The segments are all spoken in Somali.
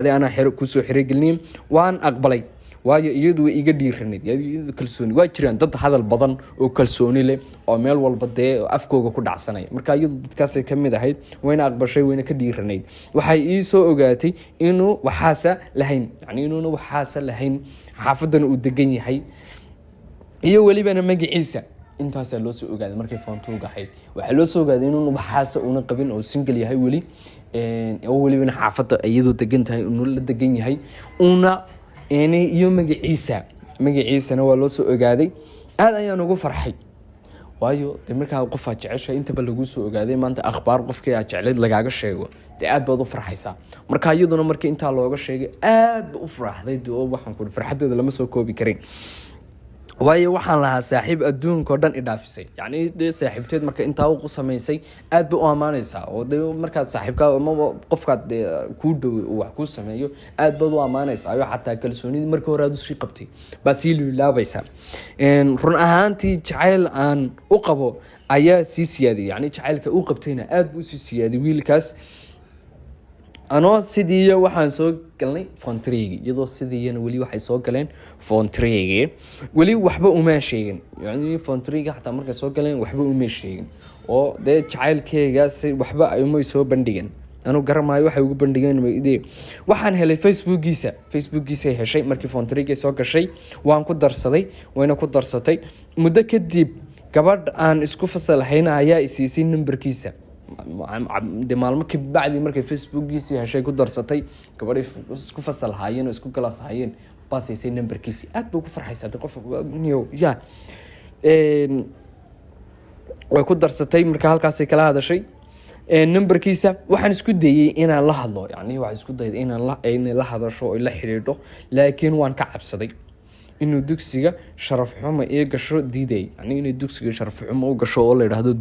أنا كوسو حريقلني وان أقبلي waayo iyadu way iga dhiiranayd iyadu kalsooni waa jiraan dad hadal badan oo kalsooni leh oo meel walba afkooga ku dhacsanay marka iyadu dadkaas ay kamid ahayd wayna aqbashay wayna ka dhiiranayd waxay ii soo ogaatay inuu waxaasa lahayn inuu waxaasa lahayn xaafadan uu degan yahay iyo walibana magaciisa intaas loo soo ogaaday markay foontuuga ahayd waxa loo soo ogaaday inuu waxaasa una qabin oo single yahay wali oo walibana xaafada iyadu degan tahay inuu la degan yahay una iyo magaciisana waa loo soo ogaaday aad ayaan ugu farxay waayo markaa qof aad jeceshay intaba lagu soo ogaaday maanta akhbaar qofkii aad jeclayd lagaaga sheego aad baad u farxaysaa marka iyaduna markii intaa looga sheegay aad u farxday oo waxaan ku farxadeeda lama soo koobi karin waayo waxaan lahaa saaxiib adduunka oo dhan idhaafisay saaxiibteed marka intaa u sameysay aad ba u amaanaysaa oo markaad saaxiibka ama qofkaad ku dhow wax ku sameeyo aad baad u amaanaysaa ayo xataa kalsoonidii markii hore aad u sii qabtay baad sii laabaysaa run ahaantii jacayl aan u qabo ayaa sii siyaaday jacaylka u qabtayna aad buu sii siyaaday wiilkaas anoo sidii waxaan soo galnay foontreygi iyadoo sidiina wali waxay soo galeen foontreygi wali waxba uma sheegin foontreyga xataa markay soo galeen waxba uma sheegin oo jacaylkeegaas waxba ay uma soo bandhigeen anuu garamayo waxay ugu bandhigeen waxaan helay facebookiisa heshay markii foontreyga soo gashay waan ku darsaday wayna ku darsatay muddo kadib gabadh aan isku fasalahayn ayaa isiisay numberkiisa maalmo ka bacdi markay facebookiisii heshay ku darsatay gabadhay isku fasal haayeen oo isku galaas haayeen baasaysay numberkiisii aad bay ku farxaysaa qof way ku darsatay marka halkaasay kala hadashay numberkiisa waxaan isku dayay inaan la hadlo waxaan isku dayay inaan la hadasho oo la xiriidho laakiin waan ka cabsaday inuu dugsiga sharaf xumo ee gasho diiday inuu dugsiga sharaf xumo u gasho oo la yiraahdo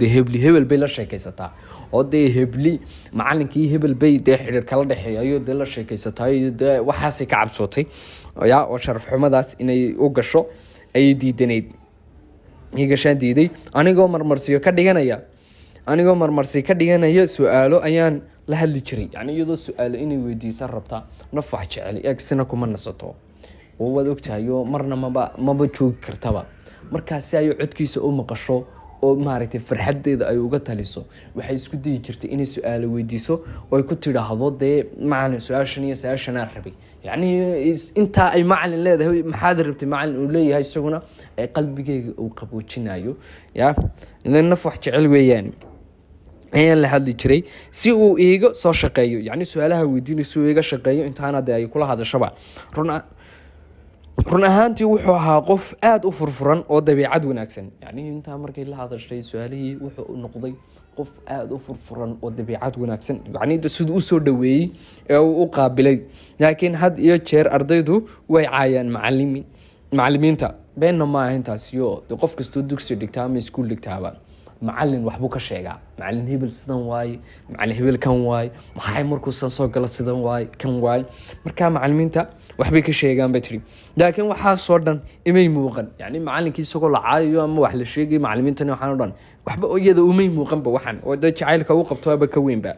hebel bay la sheekaysataa oo hebli macallinkii hebel bay xiriir kala dhaxeeyo la sheekaysataa waxaasay ka cabsotay oo sharaf xumadaas inay u gasho ay diidaneyd igashaan diiday anigoo marmarsiyo ka dhiganaya su'aalo ayaan la hadli jiray iyadoo su'aalo inay weydiisan rabtaa naf wax jecel eegsina kuma nasato oo wad ogtahay marna maba joogi kartaba markaas ay codkiisa u maqasho oo maaragtay farxadeeda ay uga taliso waxay isku dayi jirtay inay su'aalo weydiiso oo ay ku tiraahdo macallin su'aashan iyo su'aashan aan rabay inta ay macallin leedahay maxaad rabtay macallin uu leeyahay isaguna ay qalbigeyga uu qaboojinayo naf wax jecel weeyaan ayaan la hadli jiray si uu iiga soo shaqeeyo su'aalaha weydiinayso iiga shaqeeyo intaana ay kula hadashaba run ahaantii wuxuu ahaa qof aad u furfuran oo dabeecad wanaagsan intaa markay la hadashay su'aalihii wuxuu noqday qof aad u furfuran oo dabeecad wanaagsan siduu u soo dhaweeyey ee uu u qaabilay laakiin had iyo jeer ardaydu way caayaan macallimiinta beenna maaha intaasiyo qof kastoo dugsi dhigtaa ama iskuul dhigtaaba macallin waxbuu ka sheegaa macallin hebel sidan waaye macallin hebel kan waaye maxay markuu soo gala sidan waaye kan waaye markaa macallimiinta waxbay ka sheegaan bay tiri laakiin waxaa soo dhan imay muuqan macallinkii isagoo la caayo ama wax la sheegay macallimiintana waxaan dhan waxba iyada umay muuqanba waxaan oo jacaylka uu qabto aba ka weynba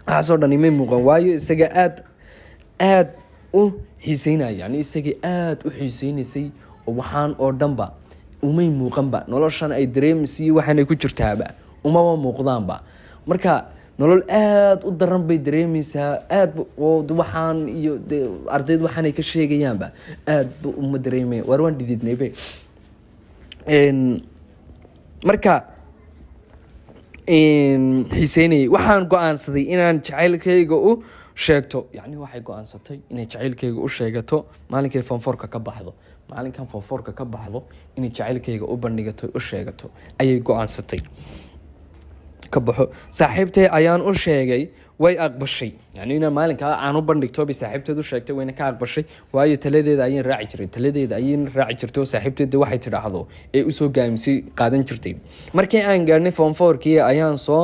waxaa soo dhan imay muuqan waayo isaga aad u xiiseynaya isaga aad u xiiseynaysay oo waxaan oo dhanba umay muuqanba noloshan ay dareemayso waxaanay ku jirtaaba umaba muuqdaanba marka nolol aad u daran bay dareemaysaa aad waxaan iyo ardayd waxaanay ka sheegayaanba aad uma dareemaya waan dhididnaybe marka xiiseynayay waxaan go-aansaday inaan jacaylkayga u sheegto waxay go-aansatay inay jacaylkayga u sheegato maalinkay foonfoorka ka baxdo maalinkan foonfoorka ka baxdo inay jacaylkayga u bandhigato u sheegato ayay go-aansatay ka baxo saaxiibtay ayaan u sheegay way aqbashay inaan maalinkaa aan u bandhigto bay saaxiibteed u sheegtay wayna ka aqbashay waayo taladeeda ayaan raaci jirtay oo saaxiibteeda waxay tidhaahdo ee usoo gaamisay qaadan jirtay markii aan gaadhnay foonfoorkii ayaan soo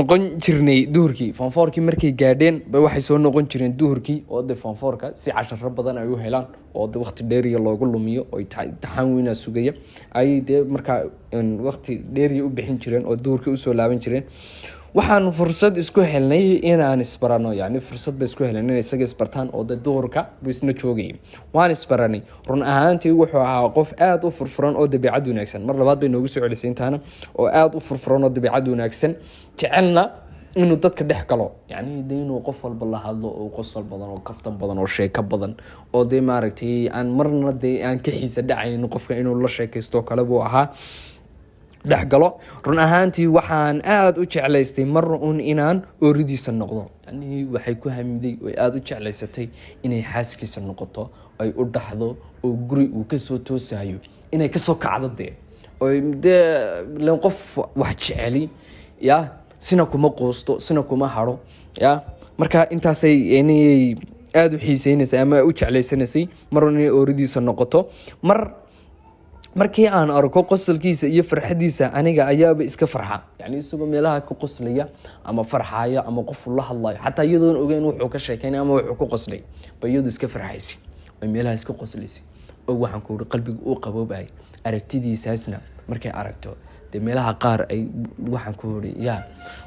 noqon jirnay duhurkii foonfoorkii markay gaadheen ba waxay soo noqon jireen duhurkii oo foonfoorka si casharo badan ay u helaan oo waqti dheeriya loogu lumiyo oo imtixaan weynaa sugaya ay markaa waqti dheeriya u bixin jireen oo duhurkii usoo laaban jireen waxaan fursad isku helnay inaan isbarano, yani fursad ba isku helnay in isaga isbartaan oo duhurka buu isna joogay. waan isbaranay run ahaantii wuxuu ahaa qof aad u furfuran oo dabeecad wanaagsan. mar labaad bay noogu soo celisay intaana oo aad u furfuran oo dabeecad wanaagsan, jecelna inuu dadka dhex galo, yani inuu qof walba la hadlo oo qosol badan oo kaftan badan oo sheeko badan oo de maaragtay aan marna de aan ka xiisa dhacaynin qofka inuu la sheekaysto kale buu ahaa dhexgalo. run ahaantii waxaan aad u jeclaystay mar un inaan ooridiisa noqdo, yani waxay ku hamiday oo aad u jeclaysatay inay xaaskiisa noqoto, ay u dhaxdo oo guri uu kasoo toosayo inay kasoo kacdo dee len qof wax jeceli ya sina kuma qoosto sina kuma haro ya. marka intaasay inay aad u xiiseynaysay ama u jeclaysanaysay mar un inay ooridiisa noqoto. markii aan arko qosolkiisa iyo farxadiisa aniga ayaaba iska farxa, yani isagoo meelaha ka qoslaya ama farxaya ama qof la hadlayo xataa iyadoon ogeyn wuxuu ka sheekeynay ama wuxuu ku qoslay ba iyadu iska farxaysi oo meelaha iska qoslaysay oo waxaan ku qalbiga uu qaboobay aragtidiisaasna markay aragto de meelaha qaar ay waxaan ku hori ya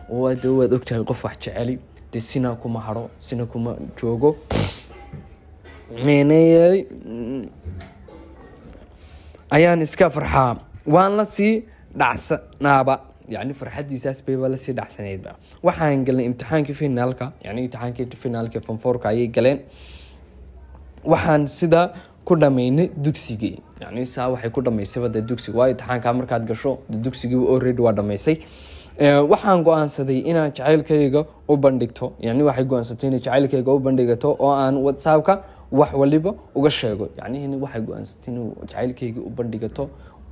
waad ogtahay qof wax jeceli de sina kuma haro sina kuma joogo ayaan iska farxaa. waan la sii dhacsanaaba, yani farxadiisaas bayba la sii dhacsanaydba. waxaan galnay imtixaankii finaalka, yani imtixaankii finaalka fanfoorka ayay galeen. waxaan sida ku dhamaynay dugsigii, yani saa waxay ku dhamaysayba de dugsiga, waa imtixaanka markaad gasho dugsigii already waa dhamaysay. waxaan go-aansaday inaan jacaylkayga u bandhigto, yani waxay go-aansatay inay jacaylkayga u bandhigato oo aan whatsappka wax waliba uga sheego, yani waxay go-aansatay inuu jacaylkayga u bandhigato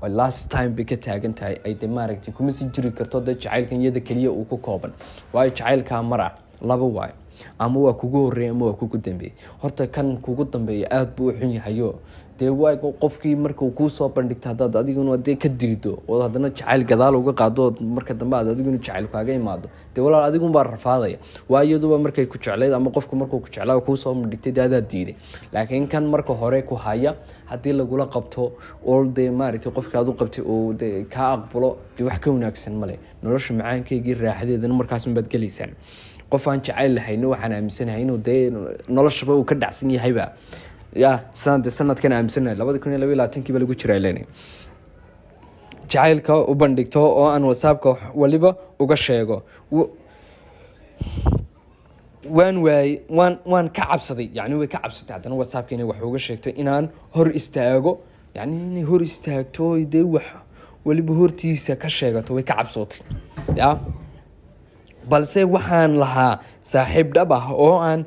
oo last time bay ka taagan tahay ay de maaragtay kuma sii jiri karto de jacaylkan iyada keliya uu ku kooban, waayo jacaylkaa mara laba waayo, ama waa kugu horeey ama waa kugu dambeeyey. horta kan kugu dambeeya aad buu u xun yahayo dee waa qofkii markuu kuu soo bandhigta haddaad adiguna dee ka diido oo haddana jacayl gadaal uga qaado marka dambe aad adiguna jacayl kaaga imaado dee walaal adigunbaa rafaadaya. waa iyaduba markay ku jeclayd ama qofku markuu ku jeclaa kuu soo bandhigtay dee adaad diiday. laakiin kan marka hore ku haya haddii lagula qabto oo dee maaragtay qofka aad u qabtay oo dee kaa aqbalo dee wax ka wanaagsan male. nolosha macaankeygii raaxadeedana markaasunbaad gelaysaan. qof aan jacayl lahayno waxaan aaminsanahay inuu dee noloshaba uu ka dhacsan yahayba ya. sanadkan aaminsanahay 2022 lagu jiraa leenay jacaylka u bandhigto oo aan whatsappka waliba uga sheego. waan ka cabsaday, yani way ka cabsatay haddana whatsappka inay wax uga sheegtay inaan hor istaago, yani inay hor istaagto dee wax waliba hortiisa ka sheegato way ka cabsootay ya. balse waxaan lahaa saaxiib dhab ah oo aan